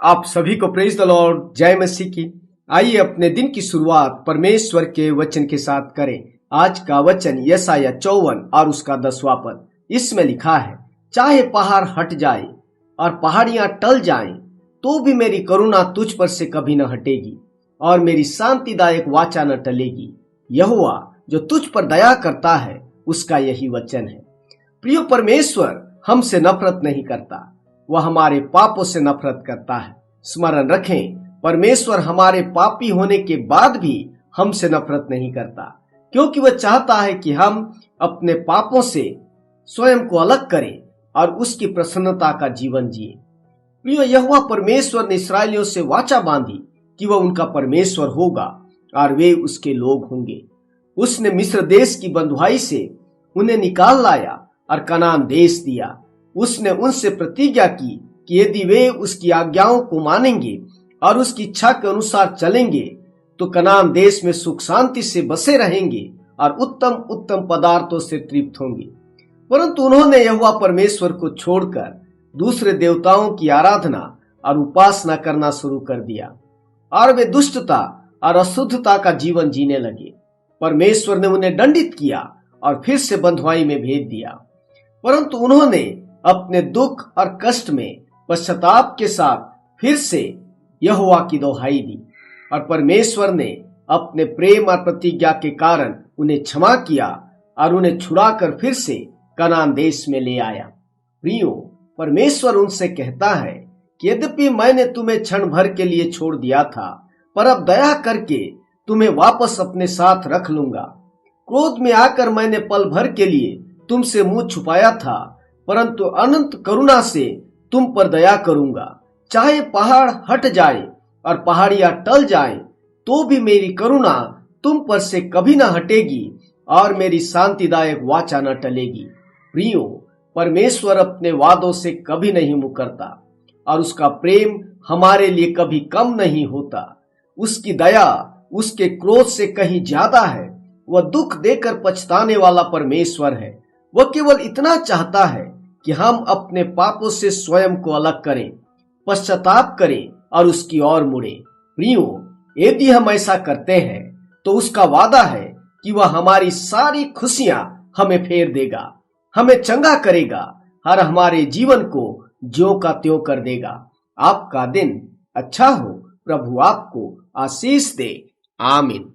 आप सभी को प्रेज द लॉर्ड, जय मसीह की। आइए अपने दिन की शुरुआत परमेश्वर के वचन के साथ करें। आज का वचन यशायाह 54 और उसका 10वां पद। इसमें लिखा है, चाहे पहाड़ हट जाए और पहाड़ियां टल जाएं, तो भी मेरी करुणा तुझ पर से कभी न हटेगी और मेरी शांतिदायक वाचा न टलेगी। यहोवा जो तुझ पर दया करता है, उसका यही वचन है। प्रिय, परमेश्वर हमसे नफरत नहीं करता, वह हमारे पापों से नफरत करता है। स्मरण रखें, परमेश्वर हमारे पापी होने के बाद भी हमसे नफरत नहीं करता, क्योंकि वह चाहता है कि हम अपने पापों से स्वयं को अलग करें और उसकी प्रसन्नता का जीवन जिए। प्रिय, यहोवा परमेश्वर ने इस्राएलियों से वाचा बांधी कि वह उनका परमेश्वर होगा और वे उसके लोग होंगे। उसने मिस्र देश की बंधुआई से उन्हें निकाल लाया और कनान देश दिया। उसने उनसे प्रतिज्ञा की कि यदि वे उसकी आज्ञाओं को मानेंगे और उसकी इच्छा के अनुसार चलेंगे, तो कनान देश में सुख शांति से बसे रहेंगे और उत्तम उत्तम पदार्थों से तृप्त होंगे। परंतु उन्होंने यहोवा परमेश्वर को छोड़कर दूसरे देवताओं की आराधना और उपासना करना शुरू कर दिया और वे दुष्टता और अशुद्धता का जीवन जीने लगे। परमेश्वर ने उन्हें दंडित किया और फिर से बंधुआई में भेज दिया। परंतु उन्होंने अपने दुख और कष्ट में पश्चाताप के साथ फिर से यहोवा की दोहाई दी और परमेश्वर ने अपने प्रेम और प्रतिज्ञा के कारण उन्हें क्षमा किया और उन्हें छुड़ाकर फिर से कनान देश में ले आया। प्रियो, परमेश्वर उनसे कहता है कि यद्यपि मैंने तुम्हें क्षण भर के लिए छोड़ दिया था, पर अब दया करके तुम्हें वापस अपने साथ रख लूंगा। क्रोध में आकर मैंने पल भर के लिए तुमसे मुंह छुपाया था, परंतु अनंत करुणा से तुम पर दया करूंगा। चाहे पहाड़ हट जाए और पहाड़ियां टल जाएं, तो भी मेरी करुणा तुम पर से कभी न हटेगी और मेरी शांतिदायक वाचा न टलेगी। प्रियो, परमेश्वर अपने वादों से कभी नहीं मुकरता और उसका प्रेम हमारे लिए कभी कम नहीं होता। उसकी दया उसके क्रोध से कहीं ज्यादा है। वह दुख देकर पछताने वाला परमेश्वर है। वह केवल इतना चाहता है कि हम अपने पापों से स्वयं को अलग करें, पश्चाताप करें और उसकी ओर मुड़े। प्रियो, यदि हम ऐसा करते हैं तो उसका वादा है कि वह हमारी सारी खुशियां हमें फेर देगा, हमें चंगा करेगा और हमारे जीवन को ज्यों का त्यों कर देगा। आपका दिन अच्छा हो। प्रभु आपको आशीष दे। आमीन।